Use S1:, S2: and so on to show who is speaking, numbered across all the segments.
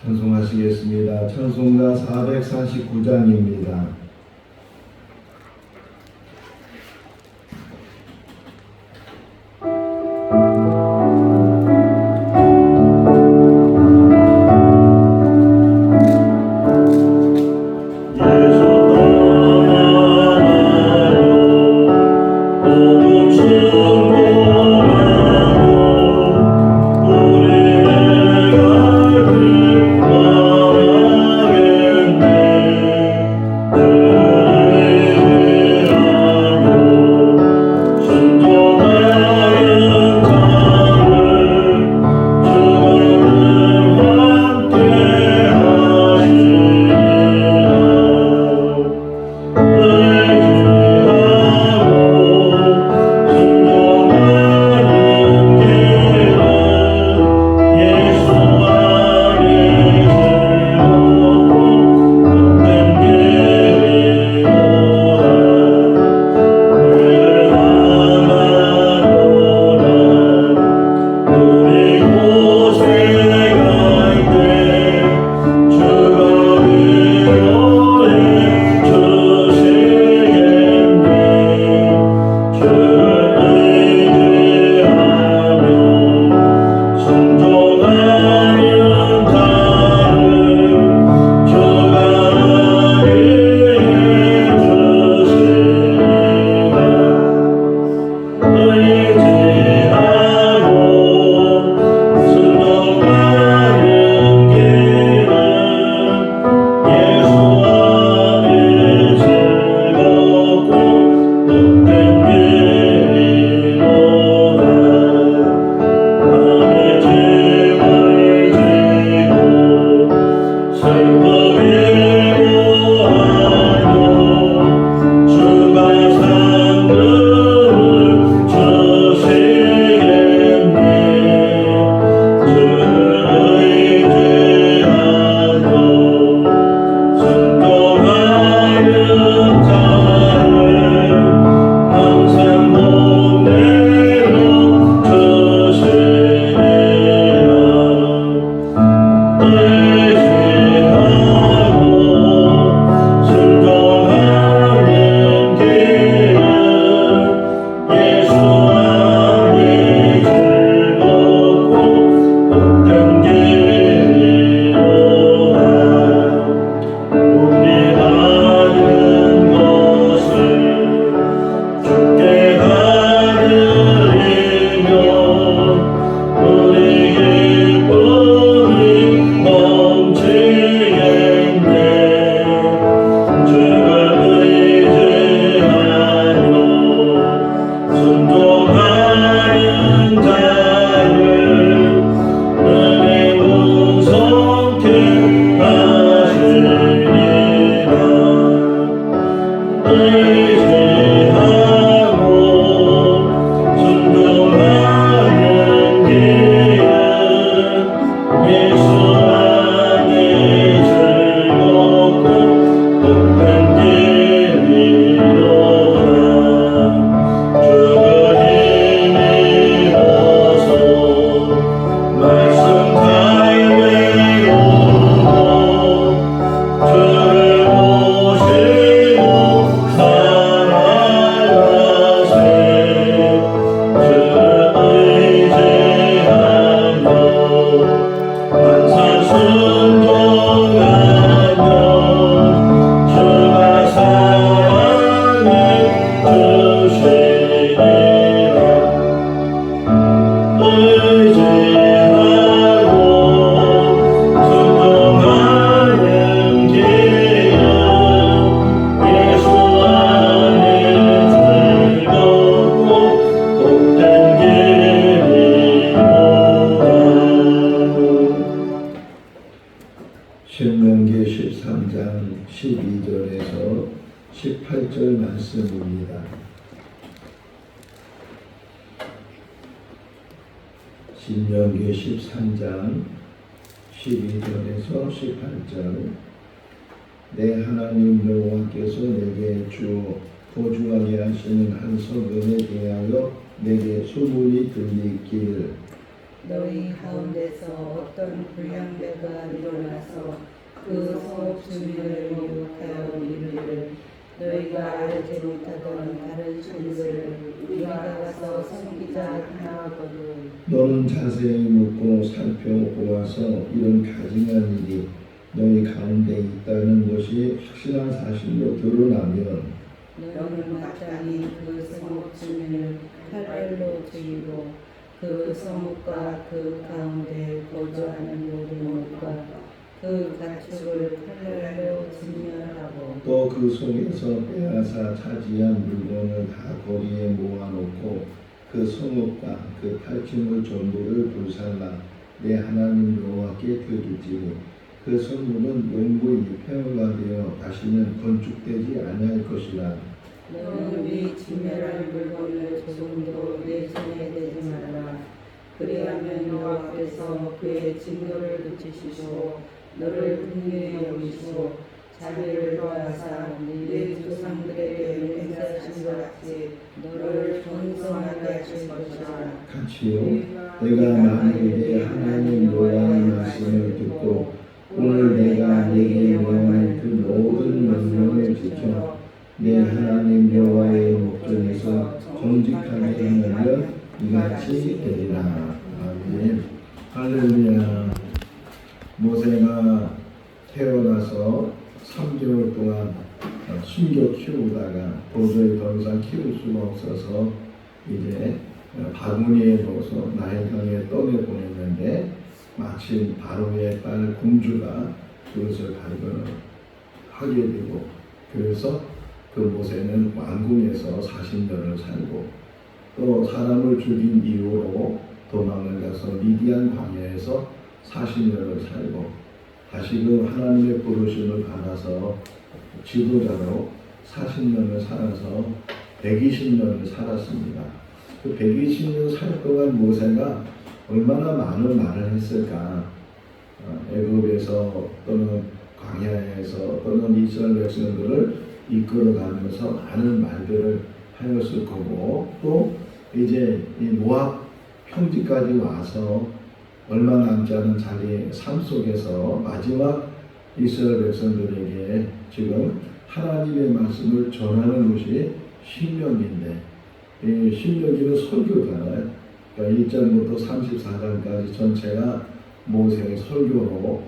S1: 찬송하시겠습니다. 찬송가 449장입니다. 신명기 13장 12절에서 18절 말씀입니다. 신명기 13장 12절에서 18절. 내 하나님 여호와께서 내게 주어 거주하게 하시는 한 성읍에 대하여 내게 소문이 들리길
S2: 너희 가운데서 어떤 불량배가 일어나서 그 성읍 주민을 미혹하여 이르기를 너희가 알지 못하던 다른 신들을 우리가 가서 섬기자 하거든.
S1: 너는 자세히 묻고 살펴보아서 이런 가증한 일이 너희 가운데 있다는 것이 확실한 사실로 드러나면
S2: 너는 마땅히 그 성읍 주민을 칼날로 죽이고 그 성읍과 그 가운데 거주하는 모든 것과 그 가축을 칼날로 진멸하고
S1: 또 그 속에서 빼앗아 차지한 물건을 다 거리에 모아놓고 그 성읍과 그 탈취물 전부를 불살라 내 하나님 여호와께 드릴지니 그 성읍은 영구히 폐허가 되어 다시는 건축되지 아니할 것이라.
S2: 너는 네 진멸할 물건을 조금도 내 손에 대지 말라. 그리하면 여호와께서 그의 진노를 그치시고 너를 긍휼히 여기시고 자비를 더하사 네 조상들에게 행사하신 것 같이 너를 번성하게 하실 것이라.
S1: 같이요. 내가 만일에 하나님 여호와의 말씀을 듣고 오늘 내가 내게 명할 그 모든 명령을 지켜 내 하나님 여호와의 목전에서 정직하게 하면 이같이 되리라. 아멘. 할렐루야. 모세가 태어나서 3개월 동안 숨겨 키우다가 도저히 더 이상 키울 수가 없어서 이제 바구니에 넣어서 나일강에 떠내보냈는데 마침 바로의 딸 공주가 그것을 발견하게 되고 그래서 그 모세는 왕궁에서 40년을 살고 또 사람을 죽인 이후로 도망을 가서 미디안 광야에서 40년을 살고 다시금 하나님의 부르심을 받아서 지도자로 40년을 살아서 120년을 살았습니다. 그 120년 살 동안 모세가 얼마나 많은 말을 했을까. 애굽에서 또는 광야에서 또는 이스라엘 백성들을 이끌어가면서 많은 말들을 하였을 거고 또 이제 이 모압 평지까지 와서 얼마 남지 않은 자기의 삶 속에서 마지막 이스라엘 백성들에게 지금 하나님의 말씀을 전하는 것이 신명기인데 이 신명기는 설교잖아요. 그러니까 1장부터 34장까지 전체가 모세의 설교로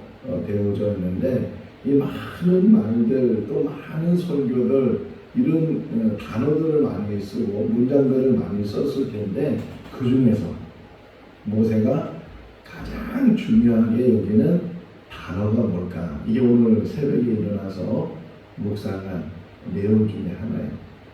S1: 되어져 있는데 이 많은 말들 또 많은 설교들 이런 단어들을 많이 쓰고 문장들을 많이 썼을 텐데 그 중에서 모세가 가장 중요하게 여기는 단어가 뭘까? 이게 오늘 새벽에 일어나서 묵상한 내용 중에 하나예요.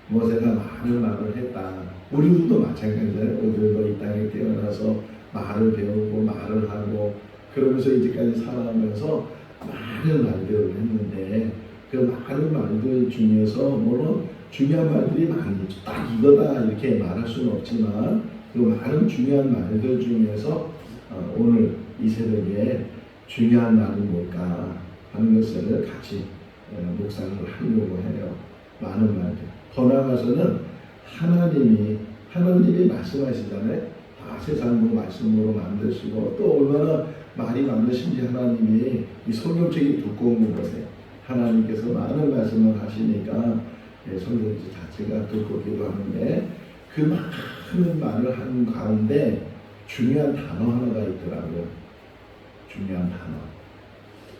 S1: 모세가 많은 말을 했다. 우리들도 마찬가지예요. 우리들도 이 땅에 태어나서 말을 배우고 말을 하고 그러면서 이제까지 살아가면서 많은 말들을 했는데 그 많은 말들 중에서 물론 중요한 말들이 많이 딱 이거다 이렇게 말할 수는 없지만 그 많은 중요한 말들 중에서 오늘 이 새벽에 중요한 말이 뭘까 하는 것을 같이 묵상을 하려고 해요. 많은 말들. 더 나아가서는 하나님이 말씀하시잖아요. 다 세상으로 말씀으로 만드시고 또 얼마나 말이 많으신지 하나님이 이 성경책이 두꺼운 거 보세요. 하나님께서 많은 말씀을 하시니까 성경책 자체가 두껍기도 하는데 그 많은 말을 하는 가운데 중요한 단어 하나가 있더라고요. 중요한 단어.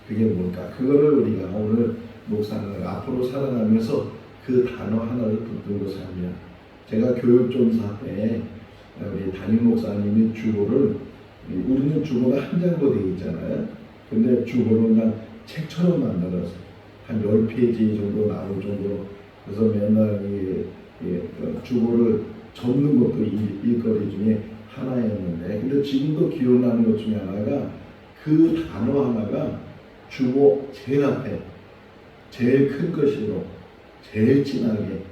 S1: 그게 뭘까? 그거를 우리가 오늘 묵상을 앞으로 살아가면서 그 단어 하나를 붙들고 살면 제가 교육종사 때 우리 담임 목사님이 주보를 우리는 주보가 한 장도 되어 있잖아요. 근데 주보를 그냥 책처럼 만들어서 한 10페이지 정도 나올 정도로 그래서 맨날 그 주보를 접는 것도 일거리 중에 하나였는데 근데 지금도 기억나는 것 중에 하나가 그 단어 하나가 주보 제일 앞에 제일 큰 글씨로 제일 진하게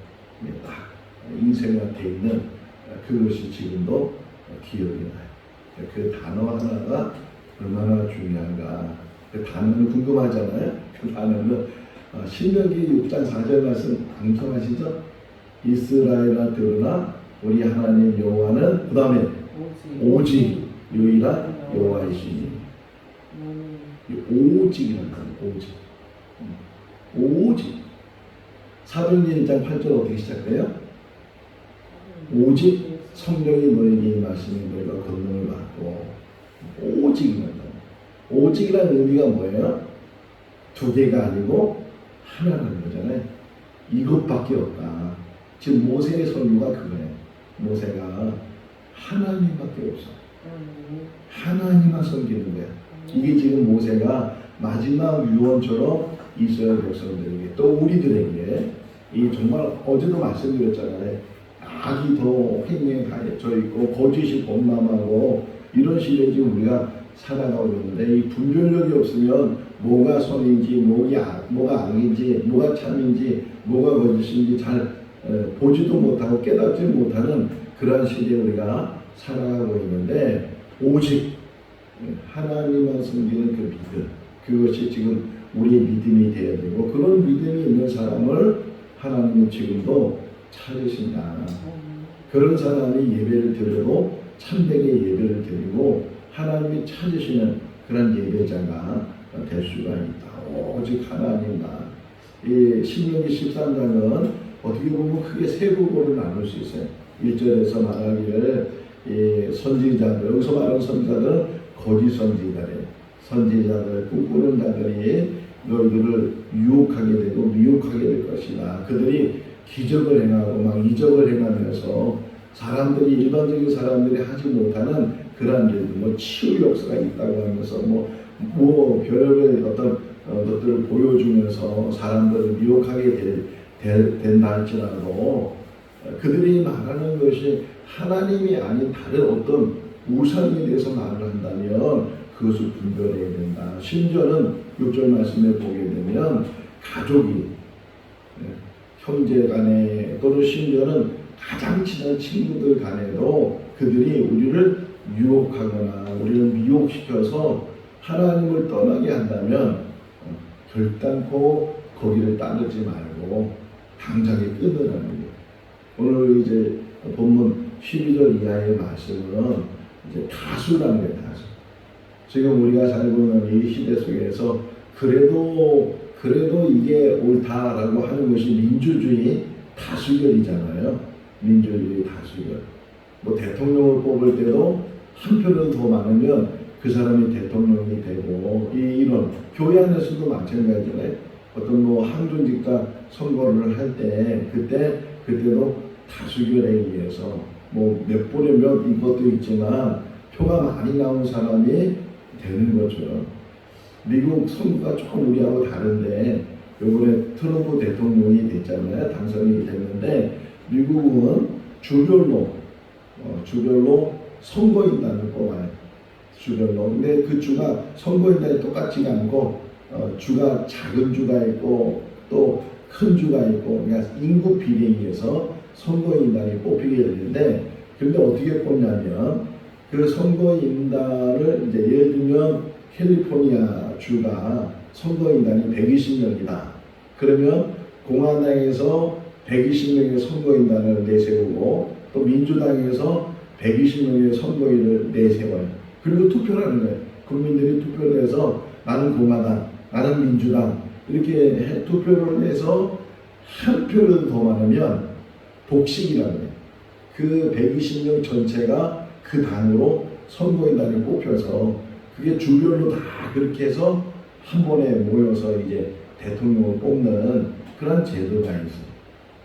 S1: 딱 인쇄가 되어 있는 그것이 지금도 기억이 나요. 그 단어 하나가 얼마나 중요한가. 그 단어는 궁금하잖아요. 그 단어는 신명기 6장 4절 말씀 암송하시죠? 이스라엘아 들으라 우리 하나님 여호와는 그 다음에 오직 유일한 여호와이시니. 오직이라는 거예요. 오직. 오직. 사도행전 1장 8절 어떻게 시작돼요? 오직 성령이 너에게 임하시니 너희가 권능을 받고. 오직이라는 거예요. 오직이라는 의미가 뭐예요? 두 개가 아니고 하나라는 거잖아요. 이것밖에 없다. 지금 모세의 설교가 그거예요. 모세가 하나님밖에 없어. 하나님만 섬기는 거야. 이게 지금 모세가 마지막 유언처럼 이스라엘 백성들에게 또 우리들에게 이 정말 어제도 말씀드렸잖아요. 악이 더 횡행에 가해져 있고 거짓이 범람하고 이런 시대에 지금 우리가 살아가고 있는데 이 분별력이 없으면 뭐가 선인지 뭐가 악인지 뭐가 참인지 뭐가 거짓인지 잘 보지도 못하고 깨닫지 못하는 그러한 시대에 우리가 살아가고 있는데 오직 하나님만 섬기는 그 믿음, 그것이 지금 우리의 믿음이 되어야 되고 그런 믿음이 있는 사람을 하나님은 지금도 찾으신다. 그런 사람이 예배를 드리고 참되게 예배를 드리고 하나님이 찾으시는 그런 예배자가 될 수가 있다. 오직 하나님만. 이 신명기 13장은 어떻게 보면 크게 세 부분을 나눌 수 있어요. 1절에서 말하기를 이 선지자들, 여기서 말하는 선지자들은 거짓 선지자들, 선지자들, 꿈꾸는 자들이 너희들을 유혹하게 되고 미혹하게 될 것이다. 그들이 기적을 행하고 막 이적을 행하면서 사람들이 일반적인 사람들이 하지 못하는 그러한 일들, 뭐 치유 역사가 있다고 하면서 뭐 별의별 어떤 것들을 보여주면서 사람들을 미혹하게 된다 할지라도 그들이 말하는 것이 하나님이 아닌 다른 어떤 우상에 대해서 말을 한다면 그것을 분별해야 된다. 심지어는 6절 말씀에 보게 되면 가족이 형제 간에 또는 심지어는 가장 친한 친구들 간에도 그들이 우리를 유혹하거나 우리를 미혹시켜서 하나님을 떠나게 한다면 결단코 거기를 따르지 말고 당장에 끊으라는 거예요. 오늘 이제 본문 12절 이하의 말씀은 이제 다수라는 거예요. 다수. 지금 우리가 살고 있는 이 시대 속에서 그래도 이게 옳다라고 하는 것이 민주주의 다수결이잖아요. 민주주의 다수결. 뭐 대통령을 뽑을 때도 한 표는 더 많으면 그 사람이 대통령이 되고 이런 교회 안에서도 마찬가지잖아요. 어떤 뭐 항존직과 선거를 할 때 그때도 다수결에 의해서 뭐 몇 분의 몇 이것도 있지만 표가 많이 나온 사람이 되는 것처럼 미국 선거가 조금 우리하고 다른데 이번에 트럼프 대통령이 됐잖아요. 당선이 됐는데 미국은 주별로 선거인단을 뽑아요. 주별로. 근데 그 주가 선거인단이 똑같지가 않고 주가 작은 주가 있고 또 큰 주가 있고 그러니까 인구 비례에 의해서 선거인단이 뽑히게 되는데 근데 어떻게 뽑냐면 그 선거인단을 이제 예를 들면 캘리포니아 주가 선거인단이 120명이다. 그러면 공화당에서 120명의 선거인단을 내세우고 또 민주당에서 120명의 선거인을 내세워요. 그리고 투표를 하는 거예요. 국민들이 투표를 해서 나는 공화당, 나는 민주당 이렇게 투표를 해서 한 표를 더 많으면 복식이라는 거예요. 그 120명 전체가 그 당으로 선거인단이 뽑혀서 그게 주별로 다 그렇게 해서 한 번에 모여서 이제 대통령을 뽑는 그런 제도가 있어요.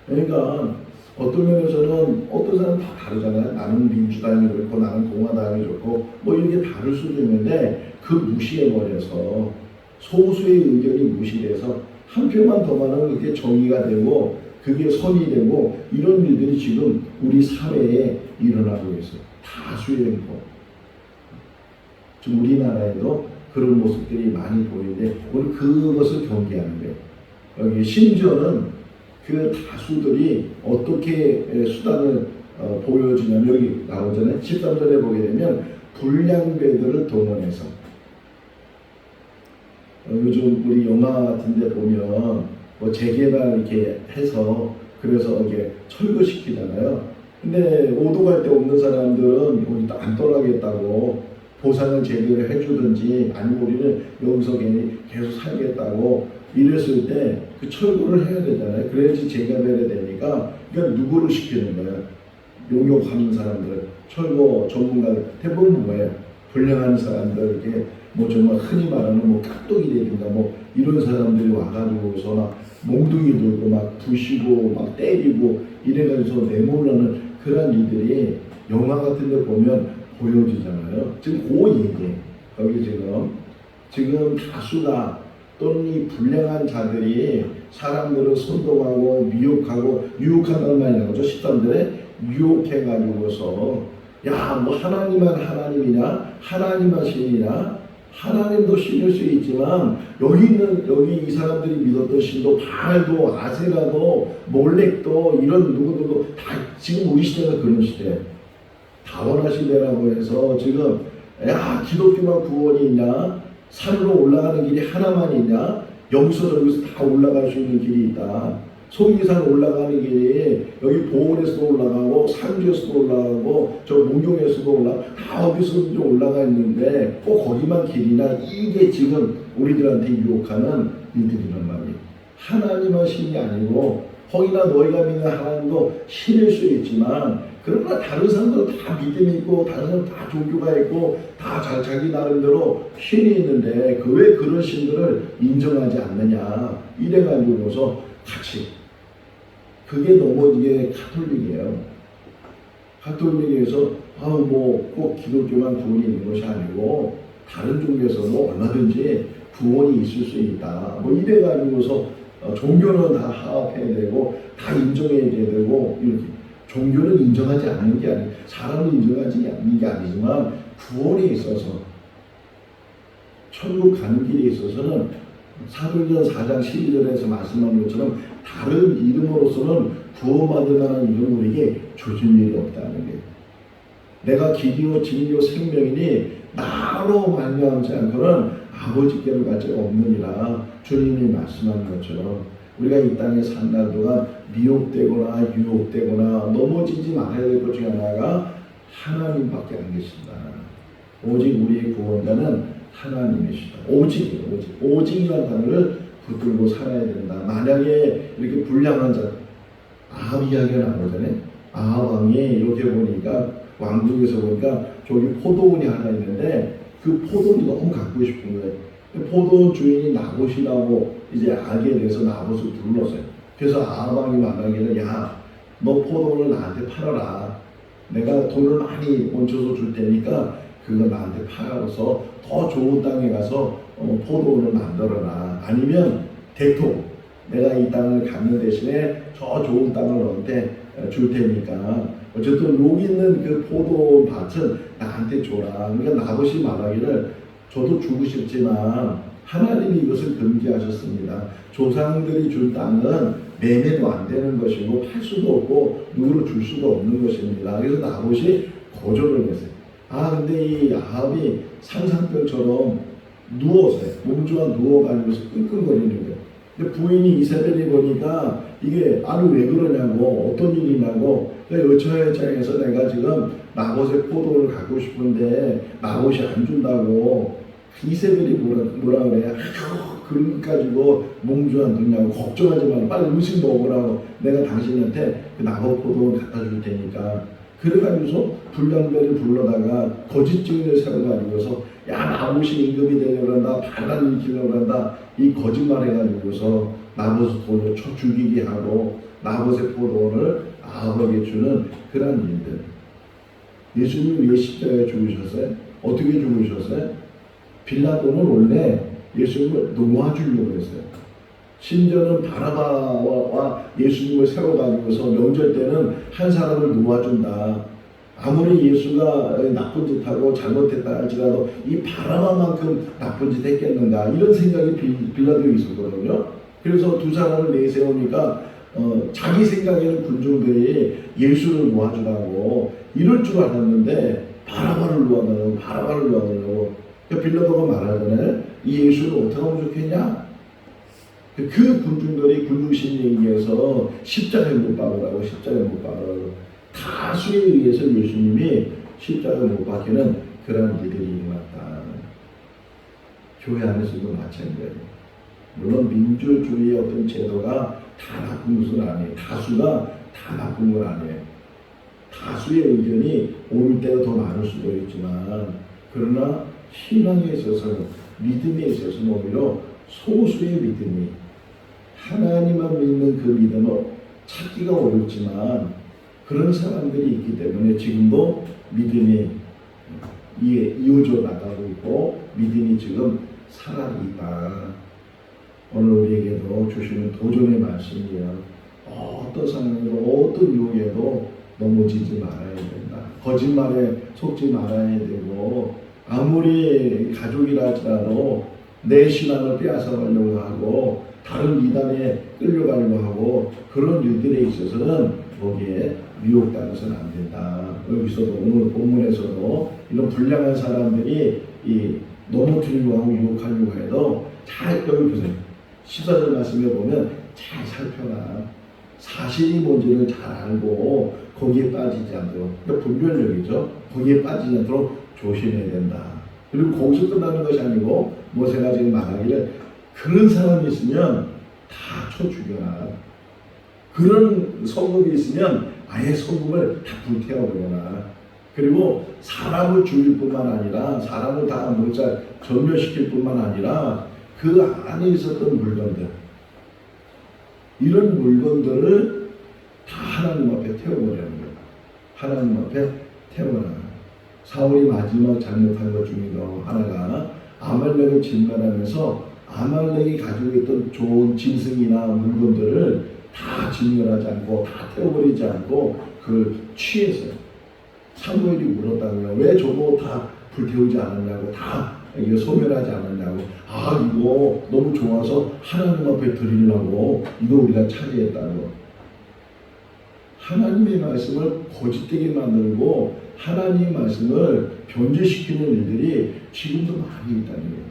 S1: 그러니까 어떤 면에서는 어떤 사람은 다 다르잖아요. 나는 민주당이 좋고 나는 공화당이 좋고 뭐 이렇게 다를 수도 있는데 그 무시해버려서 소수의 의견이 무시돼서 한 표만 더 많으면 그게 정의가 되고 그게 선이 되고 이런 일들이 지금 우리 사회에 일어나고 있어요. 다수의 행동. 지금 우리나라에도 그런 모습들이 많이 보이는데 오늘 그것을 경계하는 거예요. 여기 심지어는 그 다수들이 어떻게 수단을 보여주냐면 여기 나오잖아요. 13절에 보게 되면 불량배들을 동원해서 요즘 우리 영화 같은 데 보면 뭐 재개발 이렇게 해서 그래서 이게 철거시키잖아요. 근데 오도 갈 데 없는 사람들은 여기 안 떠나겠다고 보상을 제대로 해주든지 아니면 우리는 여기서 계속 살겠다고 이랬을 때 그 철거를 해야 되잖아요. 그래야지 재개발이 되니까 그러니까 누구를 시키는 거예요? 용역하는 사람들, 철거 전문가들 대부분 뭐예요? 불량한 사람들, 이렇게 뭐 정말 흔히 말하는 뭐 깍두기라든가 뭐 이런 사람들이 와가지고서 막 몽둥이 들고 막 부시고 막 때리고 이래가지고 내몰라는 그런 일들이 영화 같은 데 보면 보여지잖아요. 지금 그 얘기 여기 지금 다수가 또는 이 불량한 자들이 사람들을 선동하고 미혹하고 유혹한다는 말이 나오죠. 13절에 유혹해가지고서 야 뭐 하나님만 하나님이냐 하나님만 신이냐 하나님도 신일 수 있지만 여기 이 사람들이 믿었던 신도 바알도 아세라도 몰렉도 이런 누구들도 다 지금 우리 시대가 그런 시대 다원화 시대라고 해서 지금 야 기독교만 구원이 있냐 산으로 올라가는 길이 하나만 있냐 여기서 저기서 다 올라갈 수 있는 길이 있다. 속리산 올라가는 길이 여기 보은에서도 올라가고 상주에서도 올라가고 저 문경에서도 올라가고 다 어디서든지 올라가 있는데 꼭 거기만 길이나 이게 지금 우리들한테 유혹하는 일들이란 말이에요. 하나님은 신이 아니고 거기나 너희가 믿는 하나님도 신일 수 있지만 그러나 다른 사람들은 다 믿음이 있고 다른 사람은 다 종교가 있고 다 자기 나름대로 신이 있는데 그 왜 그런 신들을 인정하지 않느냐 이래가지고서 같이 그게 너무 이게 가톨릭이에요. 가톨릭에서 뭐 꼭 기독교만 구원이 있는 것이 아니고 다른 종교에서도 얼마든지 구원이 있을 수 있다. 뭐 이래가지고서 종교는 다 하합해야 되고 다 인정해야 되고 이렇게 종교는 인정하지 않는 게 아니 사람을 인정하지 않는 게 아니지만 구원에 있어서 천국 가는 길에 있어서는 사도행전 4장 12절에서 말씀한 것처럼 다른 이름으로서는 구원받을 만한 이름 우리에게 주신 일이 없다는 게 내가 길이요 진리요 생명이니 나로 말미암지 않고는 아버지께로 갈 자가 없느니라 주님이 말씀한 것처럼 우리가 이 땅에 산 날 동안 미혹되거나 유혹되거나 넘어지지 말아야 될 것 중에 하나가 하나님밖에 안 계신다. 오직 우리의 구원자는 하나님이시다. 오직이라는 단어를 붙들고 살아야 된다. 만약에 이렇게 불량한 자 아합 이야기가 나오잖아요. 아합 왕이 이렇게 보니까 왕궁에서 보니까 저기 포도원이 하나 있는데 그 포도원이 너무 갖고 싶은 거예요. 포도원 주인이 나봇이라고 이제 알게 돼서 나봇을 불렀어요. 그래서 아합 왕이 말하기를 야 너 포도원을 나한테 팔아라. 내가 돈을 많이 얹혀서 줄 테니까 그거 나한테 팔아서 더 좋은 땅에 가서 포도원을 만들어라. 아니면 대토 내가 이 땅을 갖는 대신에 저 좋은 땅을 너한테 줄 테니까 어쨌든 여기 있는 그 포도원 밭은 나한테 줘라. 그러니까 나봇이 말하기를 저도 주고 싶지만 하나님이 이것을 금지하셨습니다. 조상들이 준 땅은 매매도 안 되는 것이고 팔 수도 없고 누구를 줄 수도 없는 것입니다. 그래서 나봇이 거절을 했어요. 근데 이 아합이 상상병처럼 누워서요. 몸주가 누워가지고서 끙끙거리는 거예요. 근데 부인이 이세벨이 보니까 이게 왜 그러냐고 어떤 일이냐고 여차여차해서 내가 지금 나봇의 포도를 갖고 싶은데 나봇이 안 준다고 이세벨이 뭐라 그래? 그런 것 가지고 몸주 안 듣냐고 걱정하지 말고 빨리 음식 먹으라고 내가 당신한테 그 나봇 포도를 갖다 줄 테니까 그래가지고서 불량배를 불러다가 거짓 증인을 세워가지고서 야 나봇이 임금이 되려고 한다 반란을 일으키려고 한다 이 거짓말 해가지고서 나봇의 돈을 쳐 죽이게 하고 나봇의 포도원을 아합에게 주는 그런 일들. 예수님이 왜 십자가에 죽으셨어요? 어떻게 죽으셨어요? 빌라도는 원래 예수님을 놓아주려고 했어요. 심지어는 바라바와 예수님을 세워가지고서 명절 때는 한 사람을 놓아준다. 아무리 예수가 나쁜 짓하고 잘못했다 할지라도 이 바라바만큼 나쁜 짓 했겠는가 이런 생각이 빌라도에 있었거든요. 그래서 두 사람을 내세우니까 자기 생각에는 군중들이 예수를 놓아주라고 이럴 줄 알았는데 바라바를 놓아달라고 그러니까 빌라도가 말하잖아요. 이 예수를 어떻게 하면 좋겠냐? 그 군중들이 군중심리에 의해서 십자가에 못 박으라고 다수에 의해서 예수님이 십자가에 못 박히는 그런 일들이 일어났다. 교회 안에서도 마찬가지예요. 물론 민주주의의 어떤 제도가 다 나쁜 것은 아니에요. 다수가 다 나쁜 건 아니에요. 다수의 의견이 옳을 때가 더 많을 수도 있지만, 그러나 신앙에 있어서는, 믿음에 있어서는 오히려 소수의 믿음이, 하나님만 믿는 그 믿음은 찾기가 어렵지만 그런 사람들이 있기 때문에 지금도 믿음이 이어져 나가고 있고 믿음이 지금 살아있다. 오늘 우리에게도 주시는 도전의 말씀이에요. 어떤 상황에도 어떤 유혹에도 넘어지지 말아야 된다. 거짓말에 속지 말아야 되고, 아무리 가족이라 할지라도 내 신앙을 빼앗아가려고 하고 다른 이단에 끌려가려고 하고 그런 일들에 있어서는 거기에 미혹당해서는 안 된다. 여기서도 오늘 본문에서도 이런 불량한 사람들이 넘어뜨리려고 하고 유혹하려고 해도 잘 여기 보세요. 14절 말씀에 보면 잘 살펴라. 사실이 뭔지를 잘 알고 거기에 빠지지 않도록, 그러니까 분별력이죠. 거기에 빠지지 않도록 조심해야 된다. 그리고 거기서 끝나는 것이 아니고 모세가 지금 말하기를 그런 사람이 있으면 다 쳐 죽여라. 그런 성금이 있으면 아예 성금을 다 불태워버려라. 그리고 사람을 죽일 뿐만 아니라 사람을 다 몰살 전멸시킬 뿐만 아니라 그 안에 있었던 물건들, 이런 물건들을 다 하나님 앞에 태워버리는 거예요. 하나님 앞에 태워라. 사울이 마지막 잘못한 것 중에 하나가 아말렉을 진멸하면서 아말렉이 가지고 있던 좋은 짐승이나 물건들을 다 진멸하지 않고 다 태워버리지 않고 그걸 취했어요. 사무엘이 물었다고요. 왜 저거 다 불태우지 않았냐고, 다 이거 소멸하지 않았냐고. 아, 이거 너무 좋아서 하나님 앞에 드리려고 이거 우리가 차지했다고. 하나님의 말씀을 거짓되게 만들고 하나님의 말씀을 변질시키는 일들이 지금도 많이 있다는 거예요.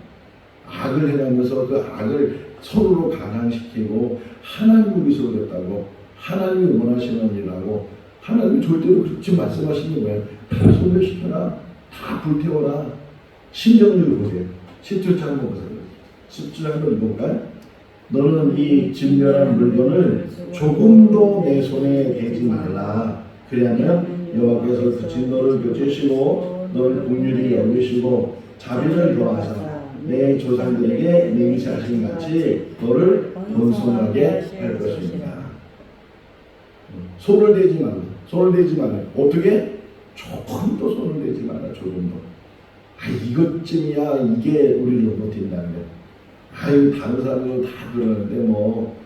S1: 악을 해가면서 그 악을 서로로 가장시키고 하나님을 위해서겠다고, 하나님이 원하시는 일이라고, 하나님이 절대로 그렇게 말씀하시는 거예요. 다 소멸시켜라, 다 불태워라. 신정률 보세요. 10절차 한번 보세요. 10절 한번 읽어볼까요? 너는 이 진멸한 물건을 조금도 내 손에 대지 말라. 그리하면 여호와께서 그친 너를 교체시고 너를 긍휼히 여기시고 자비를 더하사 내 조상들에게 맹세하신 같이 너를 번성하게 할 것입니다. 손을 대지 말라. 손을 대지 말라. 어떻게? 조금도 손을 대지 마라. 조금도. 이것쯤이야 이게 우리를 버틴다는 거예요. 다른 사람들은 다 그러는데 뭐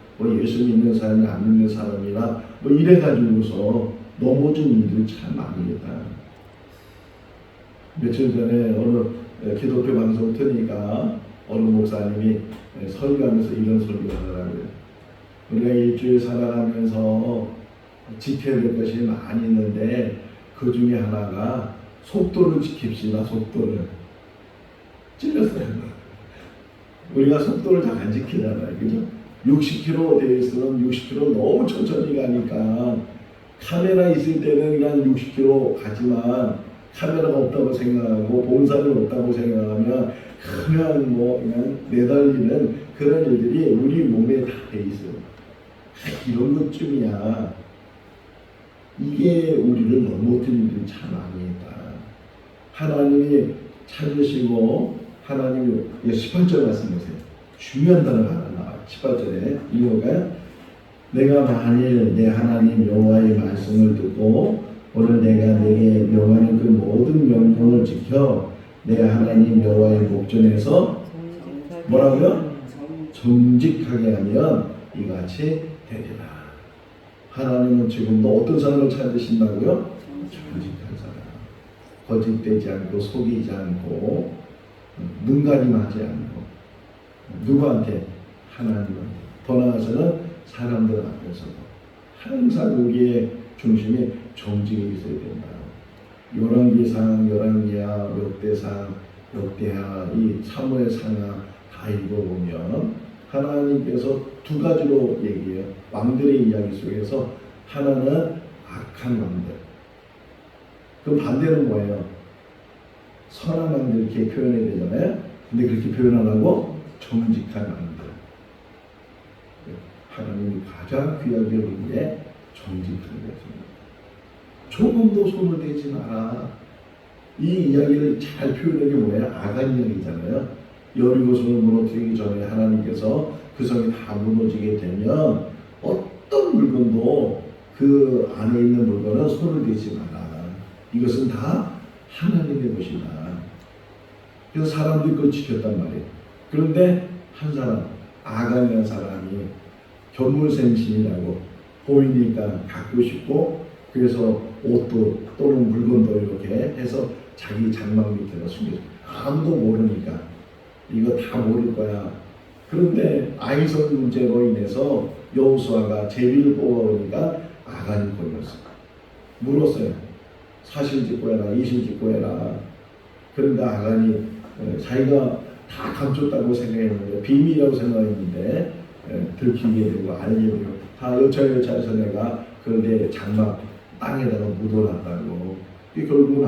S1: 예수 믿는 사람이 안 믿는 사람이나 뭐 이래가지고서 넘어진 일들이 참 많이 있다. 며칠 전에 어느 기독교 방송 트니까 어느 목사님이 설교하면서 이런 설교를 하더라고요. 우리가 일주일 살아가면서 지켜야 될 것이 많이 있는데 그 중에 하나가 속도를 지킵시다. 속도를. 찔렸어요. 우리가 속도를 잘 안 지키잖아요. 그죠? 60km 되어 있으면 60km 너무 천천히 가니까 카메라 있을 때는 그냥 60km 가지만 카메라가 없다고 생각하고 봉사를 없다고 생각하면 그냥 내달리는 그런 일들이 우리 몸에 다 돼 있어요. 이런 것쯤이야. 이게 우리를 넘어뜨리는 일이 참 많이 있다. 하나님이 찾으시고 하나님이 18절 말씀 보세요. 중요한 단어가 하나 나와요. 18절에 이거가 내가 만일 내 하나님 여호와의 말씀을 듣고 오늘 내가 내게 명하는 그 모든 명령을 지켜 내 하나님 여호와의 목전에서 뭐라고요? 정직하게 하면 이같이 되리라. 하나님은 지금도 어떤 사람을 찾으신다고요? 정직한 사람. 거짓되지 않고 속이지 않고 눈가림하지 않고 누구한테? 하나님한테. 더 나아가서는 사람들 앞에서도 항상 우리의 중심이 정직이 있어야 된다. 열왕기상, 열왕기하, 역대상, 역대하, 이 사무엘상하 다 읽어보면 하나님께서 두 가지로 얘기해요. 왕들의 이야기 속에서 하나는 악한 왕들. 그 반대는 뭐예요? 선한 왕들 이렇게 표현해야 되잖아요. 근데 그렇게 표현 안 하고 정직한 왕들. 하나님이 가장 귀하게 여기는 게 정직한 것입니다. 조금도 손을 대지 마라. 이 이야기를 잘 표현한 게 뭐예요? 아간 이야기잖아요. 여리고성을 무너뜨리기 전에 하나님께서 그 성이 다 무너지게 되면 어떤 물건도 그 안에 있는 물건은 손을 대지 마라. 이것은 다 하나님의 것이다. 그래서 사람들이 그걸 지켰단 말이에요. 그런데 한 사람, 아간이라는 사람이 견물생심이라고 보이니까 갖고 싶고, 그래서 옷도 또는 물건도 이렇게 해서 자기 장막 밑에다 숨겼어요. 아무도 모르니까 이거 다 모를 거야. 그런데 아이성 문제로 인해서 여호수아가 제비를 뽑아오니까 아간이 걸렸어요. 물었어요. 사실 짓고 해라, 이실 짓고 해라. 그런가 아간이 자기가 다 감췄다고 생각했는데, 비밀이라고 생각했는데 들키게 되고 알게 되고 다 여차여차해서 내가 그걸 내 장막 땅에다가 묻어놨다고. 결국은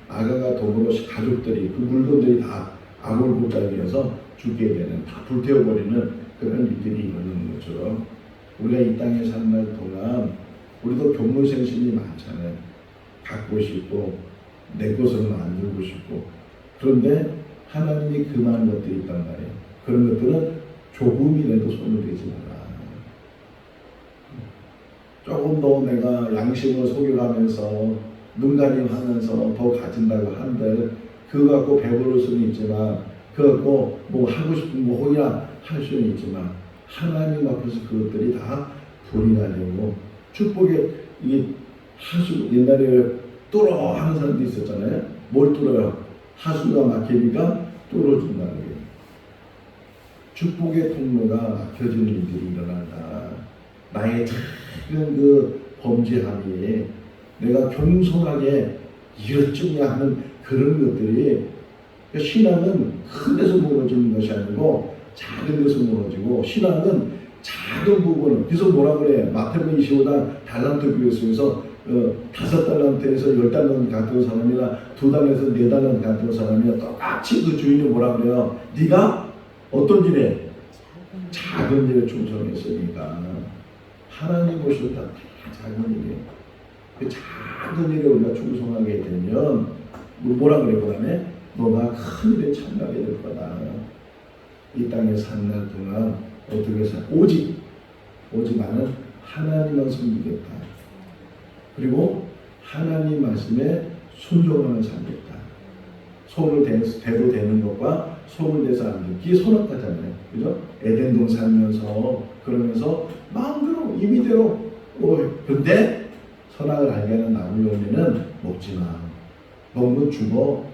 S1: 아간과 더불어 가족들이 그 물건들이 다 악을 붙잡기 위해서 죽게 되는, 다 불태워버리는 그런 일들이 일어나는 것처럼 우리가 이 땅에 사는 날 동안 우리도 견물생심이 많잖아요. 갖고 싶고 내 것으로 만들고 싶고. 그런데 하나님이 그 많은 것들이 있단 말이에요. 그런 것들은 조금이라도 손을 대지 마라. 조금 더 내가 양심을 속여가면서 눈가림하면서 더 가진다고 한들 그거 갖고 배부를 수는 있지만, 그거 갖고 뭐 하고 싶은 뭐 혹이나 할 수는 있지만, 하나님 앞에서 그것들이 다 불이나 되고, 축복에 이게 하수, 옛날에 뚫어 하는 사람도 있었잖아요. 뭘 뚫어요? 하수가 막히니까 뚫어준다는 거예요. 축복의 통로가 막혀지는 일들이 일어난다. 나의 작은 그 범죄함이 내가 겸손하게 이렇저렇 하는 그런 것들이, 신앙은 큰 데서 무너지는 것이 아니고 작은 데서 무너지고, 신앙은 작은 부분을, 그래서 뭐라 그래? 마태복음 25장 달란트 비유 속에서 5달란트에서 10달란트 갖던 사람이나 2달란트에서 4달란트 갖던 사람이나 똑같이 그 주인이 뭐라 그래요? 네가 어떤 일에? 작은 일에 충성했으니까. 하나님 보실 때 다 작은 일이에요. 그 작은 일에 우리가 충성하게 되면 뭐라 그래? 그 다음에 너가 큰 일에 참가하게 될 거다. 이 땅에 사는 날 동안 어떻게 살? 오직 나는 하나님만 섬기겠다. 그리고 하나님 말씀에 순종하며 살겠다. 손을 대도 되는 것과 손을 대서 안 되는 게 선악과잖아요. 그죠? 에덴동 살면서 그러면서 마음대로 임의대로 근데 선악을 알게 하는 나무 열매는 먹지 마. 먹으면 죽어.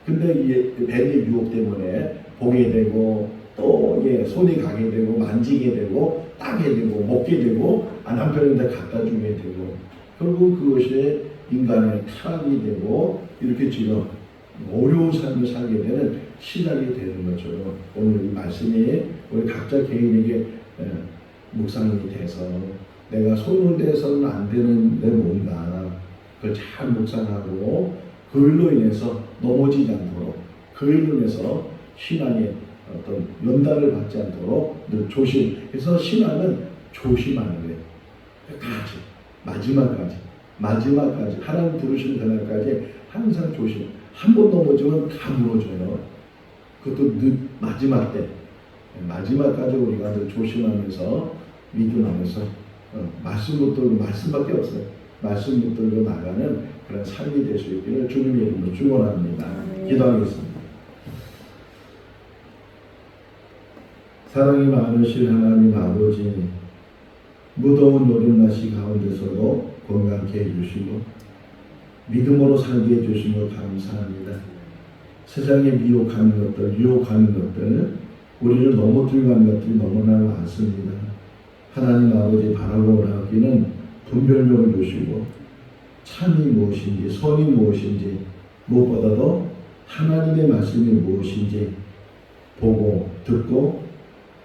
S1: 근데 이 뱀의 유혹 때문에 보게 되고 또 손이 가게 되고 만지게 되고 따게 되고 먹게 되고 한편인데 갖다 주게 되고, 결국 그것이 인간의 타락이 되고 이렇게 지금 어려운 삶을 살게 되는 시작이 되는 것처럼, 오늘 이 말씀이 우리 각자 개인에게 묵상이 돼서 내가 손을 대서는 안 되는 내 뭔가 그걸 잘 묵상하고 그걸로 인해서 넘어지지 않도록, 그걸로 인해서 신앙의 어떤 연단을 받지 않도록 늘 조심. 그래서 신앙은 조심하는 거예요. 끝까지, 마지막까지 하나님 부르시는 그날까지 항상 조심. 한 번 넘어지면 다 무너져요. 그것도 마지막 때, 마지막까지 우리가 늘 조심하면서 믿음 안에서 말씀 붙들고, 말씀밖에 없어요. 말씀 붙들고 나가는 그런 삶이 될 수 있기를 주님의 이름으로 축원합니다. 기도하겠습니다. 사랑이 많으신 하나님 아버지, 무더운 여름날씨 가운데서도 건강케 해주시고 믿음으로 살게 해주신 것 감사합니다. 세상에 미혹하는 것들, 유혹하는 것들, 우리를 넘어뜨리고 하는 것들이 너무나 많습니다. 하나님 아버지 바라고 나가기는 분별력을 주시고 참이 무엇인지 선이 무엇인지 무엇보다도 하나님의 말씀이 무엇인지 보고 듣고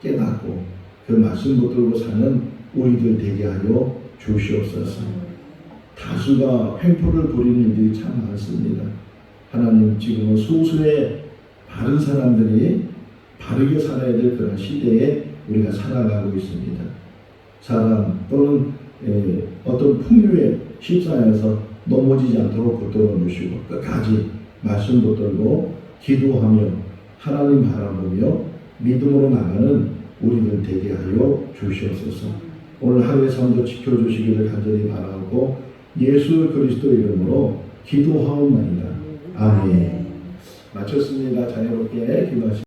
S1: 깨닫고 그 말씀 붙들고 사는 우리들 되게 하여 주시옵소서. 다수가 횡포를 부리는 일들이 참 많습니다. 하나님 지금은 소수의 바른 사람들이 바르게 살아야 될 그런 시대에 우리가 살아가고 있습니다. 사람 또는 어떤 풍류에 휩싸여서 넘어지지 않도록 붙들어 주시고 끝까지 말씀 붙들고 기도하며 하나님 바라보며 믿음으로 나가는 우리들 되게 하여 주시옵소서. 오늘 하루의 삶도 지켜주시기를 간절히 바라고 예수 그리스도 이름으로 기도하옵나이다. 아멘. 마쳤습니다. 자유롭게 기도하시기